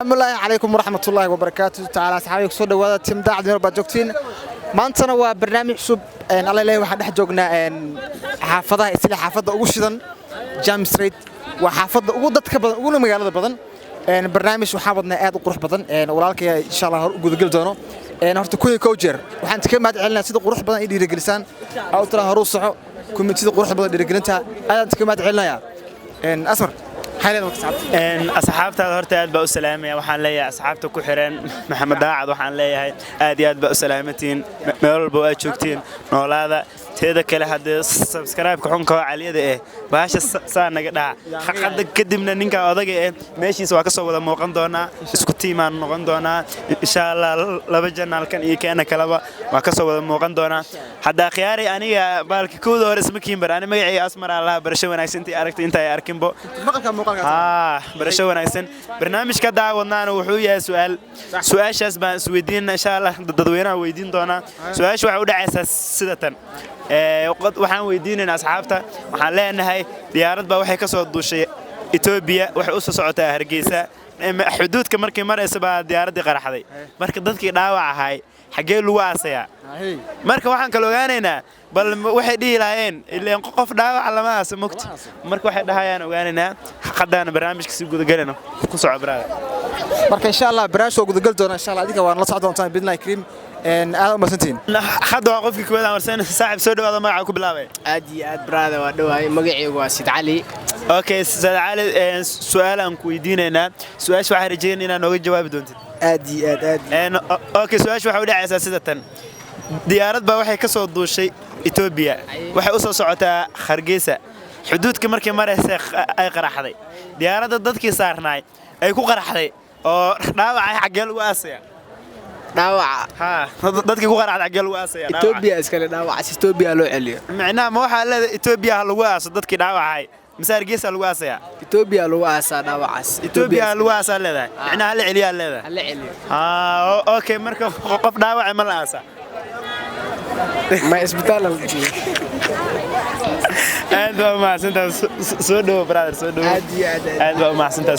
السلام عليكم ورحمة الله وبركاته تعالى أصحابي كسر دوّا تيم داعد نور بجوكتين ما أنتنا وبرنامج سب الله لا واحد حجوجنا حافظة إسلا حافظة وشدن جام ستريت وحافظة وضد كبر ولا مجال بدن برنامج وحافظنا وقروح بدن ولكن إن شاء الله جود جل دونه هرت كوني كوجر وحنت كم علنا سيد قروح بدن يدي رجلسان أو ترى هروس كم سيد قروح بدن يدي رجلنتها أنت كم علنا يا أسمر أصحابتها هرتا أد بقوا سلامة وحن ليا أصحابته كحرين محمد داعد وحن ليا أد بقوا سلامتين ميول بقوا شوكتين نولادا هذا كله هذا سبسكرايب كحون كوا عليه ده باش سان نجدا حقد كدمنا نينكا أضاقي ماشي سواء كسو ولا موقن دونا سكتي ما نوقن دونا إن شاء الله لبجنا لكن يكأنا كلامه وكسو ولا موقن دونا حدا خياري أنا بالك كودو رسمي كيمبر أنا ما يعي أسمر الله برشوا نايسنتي أركت أنت يا أركيمبو برشوا نايسن برنامج كذا ونانا وحوي سؤال شاس بان سويدين إن شاء الله ضدوينا ويدين دونا سؤال شو عودة أساس سدتن waxaan weydiinaynaa asxaabta waxaan leenahay diyaarad baa waxay ka soo duushay Itoobiya waxay u soo socotaa Hargeysa xuduudka markii maraysa baa diyaaradii qaraxday marka dadkii dhaawac ahay xagee lagu aasaya marka waxaan kala ogaanaynaa bal waxay dhiilaayeen ilaa qof dhaawac lama aasa mugti marka waxay dhahayaan ogaanaynaa xaqadana barnaamijka si guud galana ku soo cabrada marka insha Allah barnaamijka guud gal doona insha Allah adiga waan la socon doontaa bidnaa kariim aad ma santiin hadda waa qofkii kuwada marsan saaxib soo dhawaada magaca ku bilaabay aad brother waa dhawaay magacaygu waa Sid Cali okay Sid Cali su'aalan ku weydiinayna su'aasha waxaan rajeynaa inaad nooga jawaabi doontid aad okay su'aasha waxa u dhacaysaa sidatan diyaarad baa waxay ka soo duushay Itoobiya waxay u soo socotaa Hargeysa xuduudka markii maraysa ay qaraxday diyaaradda dadkii saarnaay ay ku qaraxday oo dhaawacay xagee lagu aasaya dhaawaca dadkii ku qaraxday xagee lagu aasaya Itoobiya iskale dhaawaca Itoobiya loo celiyo macnaha ma waxa leedahay Itoobiya lagu aaso dadkii dhaawacay mise Hargeysa lagu aasaya Itoobiya lagu aasaa dhaawacaas Itoobiya lagu aasaa leedahay macnaha la celiyaa leedahay la celiyo okay marka qof dhaawacay ma la aasa ما إسبتال الجيل. أدوى مع سنتا سودو برادر سودو. أدوى مع سنتا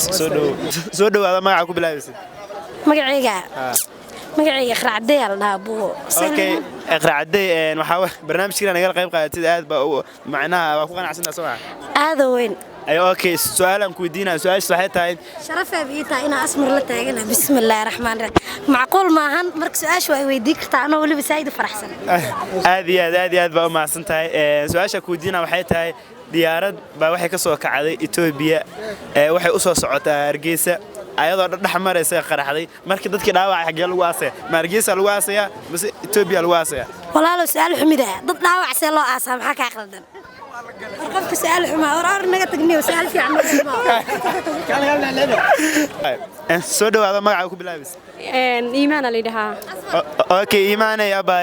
سودو هذا ما عقوب لا يصير. مقعية إقرأ عدي على أبوه. أوكي إقرأ عدي محاول برنامج كذا نقل قريب قاعد هذا معناها وأخونا عشان نسمع. هذا وين؟ أيوة أوكي سؤالهم كويدينا سؤال صحيح هاي. شرفة بيتا أنا أسمر لتاجنا بسم الله الرحمن الرحيم. معقول ما هن مركز أشوي ويديك تعنا ولا بسايد فرحسن. هذه بقى مع سنتاي سؤال كويدينا وحيت هاي ديارة بقى وحي كسر كعادي إثيوبيا وحي أسوأ صعوتها هرجيسة ayadoo dhaxmaraysa qaraxday markii dadkii dhaawac xagee lagu aasay Hargeysa lagu aasay bas Itoobiya lagu aasay walaalo su'aal xumida dad dhaawac see loo aasay maxaa ka aqaldan qofka su'aal xuma orar naga tagniyo su'aal fiican soo dhawaada magaca ku bilaabaysa iimaan la yiraahdaa okay iimaan ay aba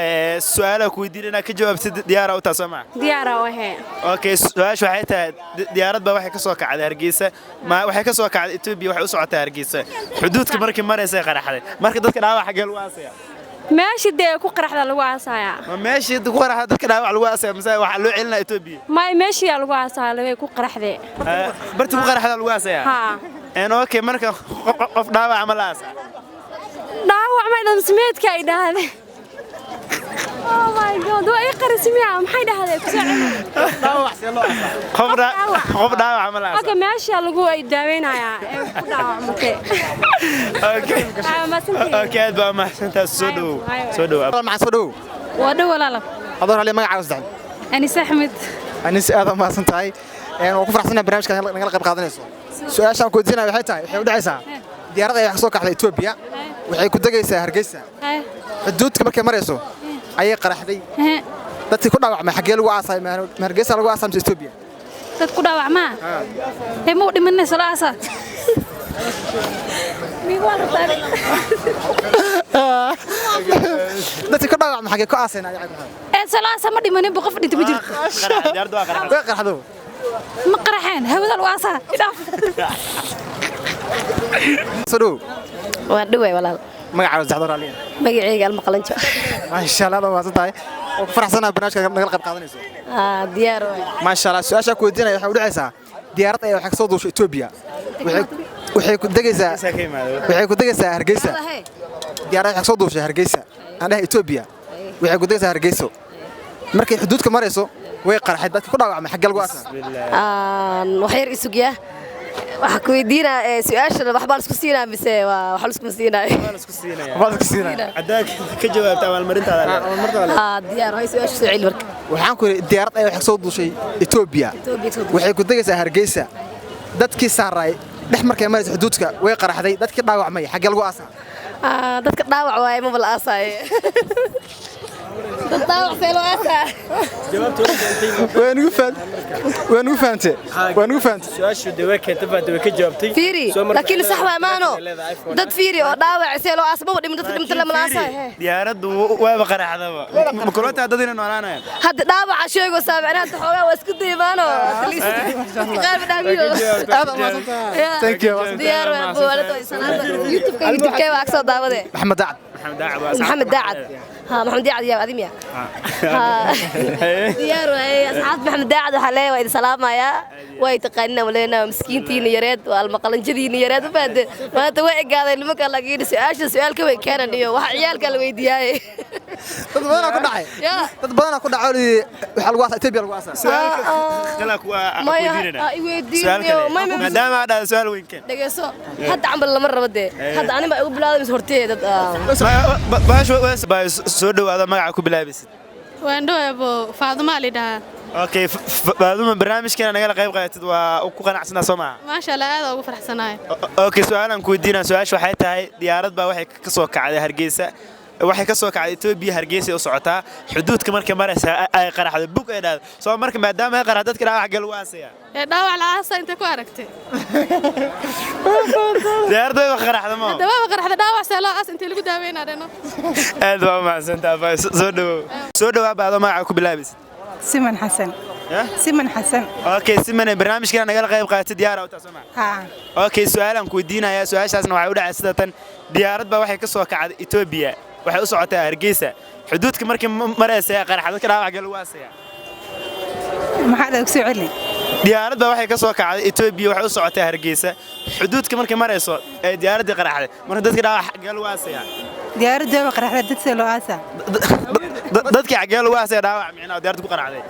su'aalo ku weydiinana ka jawaabtid diyaar u taasoo ma diyaar ah wahe okay su'aashu waxay tahay diyaarad baa waxay ka soo kacday Hargeysa ma waxay ka soo kacday Itoobiya waxay u socotaa Hargeysa xuduudka markii maraysa qaraxday marka dadka dhaawac xagee lagu aasay ماشي ده كقرح ده الواسع ماشي ده كقرح ده كده على الواسع مثلا واحد لو علنا إثيوبيا ما ماشي على الواسع لو كقرح ده برت كقرح ده الواسع ها أنا أوكي مركب قف دعوة عمل أسا دعوة عمل سميت كايدا هذا Oh my God وأي قرر سميع محيدا هذا دعوة حسين قف دعوة عمل أسا أوكي ماشي على جوا يداوينا يا دعوة مكي أوكي أوكي هذا ما أنت سودو مع سودو ودو ولا لا أظهر عليه ما عاوز دعم أنيس أحمد أنيس هذا ما سنتاي وكفر حسنا برنامج كان نقل قب قاضي نسوا سؤال شام كودينا بحيتها يحاول عيسى ديارة يحصلك على إثيوبيا وحيكون دقيسة هرجيسة الدود كم مريسو أي قرحدي dadkii ku dhaawacmay xagee lagu aasay Hargeysa lagu aasay Itoobiya dad ku dhaawacma ee muu dhimanay salaasa dadkii ku dhaawacmay xagee ku aasayna ee salaasa ma dhimanin qof dhinta ma jirto qarxado ma qarxeen hawada lagu aasay soo waa dhaway walaal magaca saxdo raaliya magacayga almaqlanjo ma sha Allah waa tahay oo faraxsana barnaamijka naga qayb qaadanayso diyaar ma sha Allah su'aasha ku weydiinaya waxa u dhacaysa diyaarad ay wax ka soo duushay Itoobiya waxay ku degaysaa Hargeysa diyaarad waxay soo duushay Hargeysa aan dhahay Ethiopia waxay ku degaysaa Hargeysa markay xuduudka marayso way qarxay dadka ku dhaawacmay xagga lagu aasa wax yar isugiya waxa ku weydiinaa su'aasha waxba la isku siinaa mise waxa la isku siinaa عداك كجواب تاع المرنت هذا diyaar way su'aasha soo celi marka waxaan ku diyaarad ay wax soo duushay Ethiopia waxay ku degaysaa Hargeysa dadkii saaray dhex markay marayso xuduudka way qarxday dadkii dhaawacmay xagga lagu aasa dadka dhaawac waay ma bal aasay dad dhaawac seelo aasa وين فهمتي su-aashu de way keentay baa de way ka jawaabtay fiiri laakiin sax waa maano dad fiiri oo dhaawac seelo aasa ma dhimin dadka dhimta lama aasay ديارد وابا قرحدaba ma kulanta dadina noolaanayaan hadda dhaawac sheego saamicnaha xoogaa waa isku daymaano qaar badaabiyo thank you diyaar waa boolada salaada youtube-ka waa soo daawade محمد داعد محمد داعد ها محمد داعد يا أدمية ديار أصحاب محمد داعد وحلاي وإذا سلام يا ويتقننا ولينا مسكينتين يرد والمقلنجدين يرد وبعد ما توقع هذا اللي مكان لاقين سؤال كوي كان اليوم وعيال قالوا ويدياي تدبرنا كنا عي تدبرنا كنا عولي وحلوات تبي الواسع خلاك ويدينا ما دام هذا سؤال وين كان دقيسو حتى عم بالله مرة بدي حتى أنا بقول بلاد مسهرتي باش soo dhawaada magaca ku bilaabaysid waan dhawaabo Faaduma Ali dhaha okay Faaduma barnaamijkeena naga qayb qaadatid waa ku qanacsanaa Soomaa ma sha Allah aad ugu faraxsanahay okay su'aalan ku weydiinaa su'aasha waxay tahay diyaarad baa waxay ka soo kacday Hargeysa waxay ka soo kacday Ethiopia Hargeysa oo socotaa xuduudka marka maraysa ay qaraxdo bug ay dhaad soo marka maadaama ay qaraxdo dadka dhaawac gal waasaya dhaawac la aasa inta ku aragtay diyaarad way qaraxdo ma dawaa qaraxda dhaawac seelo aas inta lagu daaweynayno aad waa mahadsantahay soo dhawaad baad magaca ku bilaabaysid سمن حسن سمن حسن اوكي سمن barnaamijkeena naga qayb qaadatid diyaar oo taasoo ma okay su'aalan ku weydiinayaa su'aashaasna waxay u dhacay sidatan diyaarad baa waxay ka soo kacday Ethiopia waxay u socotaa Hargeysa xuduudka markii maraysa qaraxdo ka dhaawac gal waasaya maxaa ku soo celi diyaarad baa waxay ka soo kacday Ethiopia waxay u socotaa Hargeysa xuduudka markii marayso ee diyaaradii qaraxday marka dadka dhaawac gal waasaya diyaaradda waa qaraxday dad see loo aasa dadkii xageel waasay dhaawac micnaa diyaarad ku qaraxday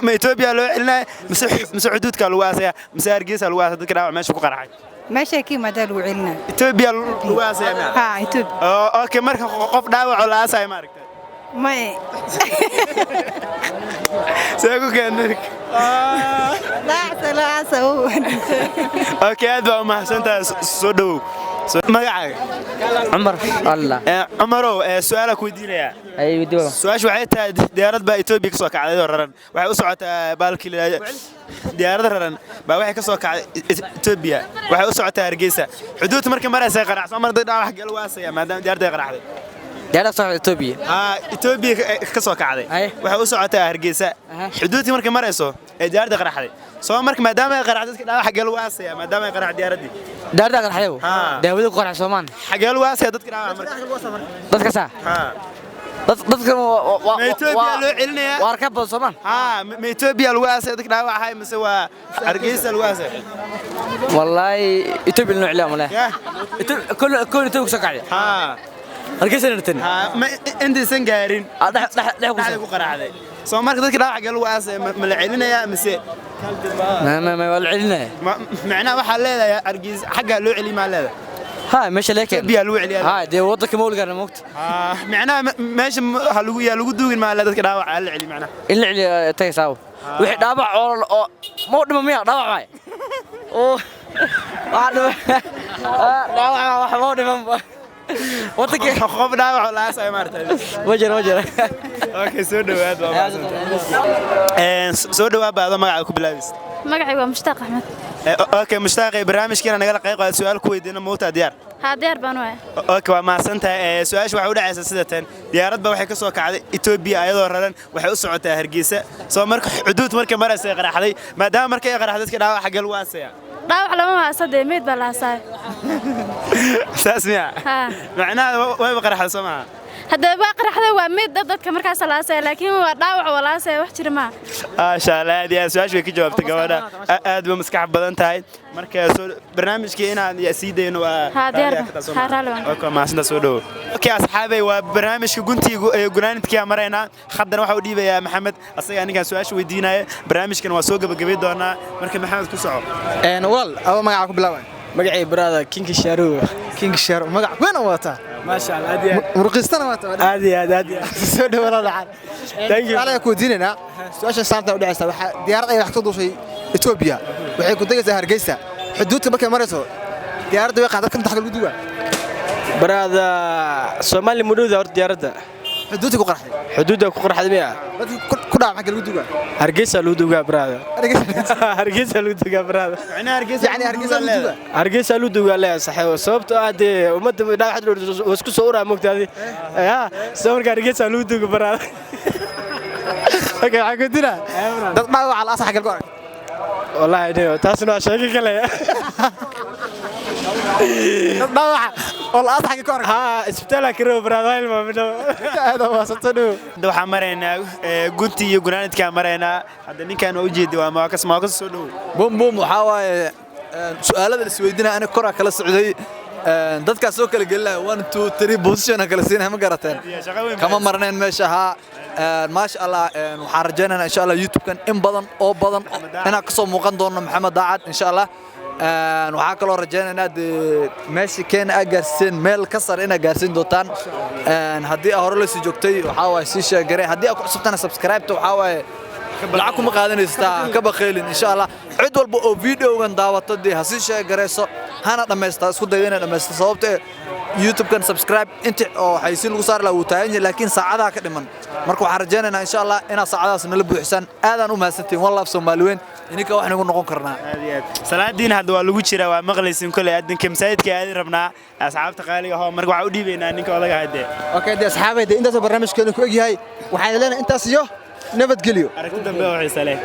ma Ethiopia loo celinay mise xuduudka lagu aasaya mise Hargeysa lagu aasay dadka dhaawac meesha ku qaraxay meesha kii ma dal wicilna Ethiopia lagu aasay ma ha Ethiopia okay marka qof dhaawac la aasay ma aragtay ma sagu keenay la aasa okay aad baa mahadsantahay soo dhaw magacaaga cumar allah cumaro su'aal ku weydiinaya ay weydiyo su'aashu waxay tahay diyaarad baa Ethiopia ka soo kacday oo raran waxay u socotaa baalkii diyaarad raran baa waxay ka soo kacday Ethiopia waxay u socotaa Hargeysa xuduudka markii maraysa qarax soo marday dhaawac gal waasaya maadaama diyaarada qaraxday diyaarad soo Ethiopia Ethiopia ka soo kacday waxay u socotaa Hargeysa xuduudka markii marayso ee diyaarada qaraxday soo marka maadaama ay qaraxday dadka dhaawac gal waasaya maadaama ay qarax diyaaradii diyaarada qaraxday daawada ku qarax Soomaan xageel waasaya dadka dhaawac marka dadka saa dadka Ethiopia loo celinaya waa ka bad Soomaan ma Ethiopia lagu aasay dadka dhaawac ahay mise waa Hargeysa lagu aasay wallahi Ethiopia loo celiyo malaha كل Ethiopia soo kacday Hargeysa nirtan ma inta gaarin dhax ku qaraxday soo marka dadka dhaawac gal waasay ma la celinaya mise ما ولا علينا معناه waxa leedahay Hargeysa xagga loo celi ma leedahay ها ماشي لكن biya loo celiyaa ها دي waddanka mawlgana moogta معناه meesha lagu duugin ma leedahay dadka dhaawac la celi macnaa in la celi tagaysaaw wixii dhaawac oo ma dhimo miya dhaawac waay oo dhaawac wax ma dhimo waddanka qof dhaawac la aasay maartay wajir okay soo dhawaad soo dhawaad baad magaca ku bilaabaysid magacaygu waa Mushtaaq Axmed okay Mushtaaq barnaamijkeena naga qayb qaad su'aal ku weydiina moota diyaar ha diyaar baan waay okay waa mahadsantahay su'aasha waxa u dhacaysa sidatan diyaarad baa waxay ka soo kacday Ethiopia ayadoo raran waxay u socotaa Hargeysa soo marka xuduud marka maraysa qaraxday maadaama markay qaraxday dadka dhaawac xagal waasaya dhaawac lama waasadee meed baa la aasay saasmiya macnaha way qaraxday Soomaa hadda baa qaraxda waa mid dadka markaas salaasay laakiin waa dhaawac walaasay wax jira ma maasha Allah aad iyo su'aasha way ka jawaabtay gabadha aad ba maskax badan tahay marka barnaamijkii inaan sii dayno waa okay maasna soo dhaw okay asxaabay waa barnaamijka guntiga gunaanidkii marayna haddana waxa uu dhiibayaa Maxamed asaga ninkan su'aasha weydiinaya barnaamijkan waa soo gabagabay doonaa marka Maxamed ku soco wal aba magaca ku bilaabay magacay brother King Sharu magac weyn wata ما شاء الله عادي مرقستنا وata عادي soo dhawaada dhacan Thank you. Waxaan ku diinana su'aasha saanta u dhacaysa waxa diyaarad ay wax ka duushay Ethiopia waxay ku dagaysaa Hargeysa xuduudka markay marayso diyaaradda way qaadad kan taxgal u duwa brother Soomaali muddo horta diyaaradda xuduudka ku qarxay miya ku dhac xagga lagu duwa Hargeysa loo dugaa brother Hargeysa loo dugaa brother macna Hargeysa loo dugaa la saxay sababtoo ah ummadda dhaawac isku soo uraa mogtaadi sababta Hargeysa loo dugaa brother okay waxa ku dina dad dhaawac la asax galgo wallahi taasna waa sheegi kale dhaawac wala asax ka arag ha isbitaal ka roo brother ilma midho aad waa satano waxa marayna gunti iyo gunaanidka marayna hadda ninkan oo jeedo waa maakas soo dhaw bum waxa waaye su'aalada la isweydiinaa ana kor kala socday dadka soo kala gelay 1 2 3 position kala siinay ma garateen kama marneen meesha ha ما شاء الله وحرجنا إن شاء الله يوتيوب كان إن بدن أنا قصة مقدم دون محمد داعد إن شاء الله وحاكلو رجعنا ناد ماشي كان أجرسين ميل كسر إنا جرسين دوتان هدي أهرلس جوكتي وحاول سيشة جري هدي أكو سبتنا سبسكرايب تو حاول لعكم قاعدين يستا كبخيل إن شاء الله عدول بو فيديو كان دعوة تدي هسيشة جريسو هنا لما يستاسكوا دينا لما يستصوبت يوتيوب كان سبسكرايب أنت أو حيصير وصار له وتاني لكن ساعدها كده marka waxaan rajaynaynaa insha Allah ina saacadaas nala buuxsan aadan u mahadsantiin wallahi Soomaaliyeed ininka wax nagu noqon karnaa salaadiin hadda waa lagu jiraa waa maqlaysin kulay aadinka masaajidka aad rabnaa asxaabta qaaliga ah marka waxa u dhiibaynaa ninka odaga hadde okay asxaabada intaas barnaamijkeenu ku egyahay waxaan leenahay intaas iyo nabadgelyo aragti dambe oo xiiso leh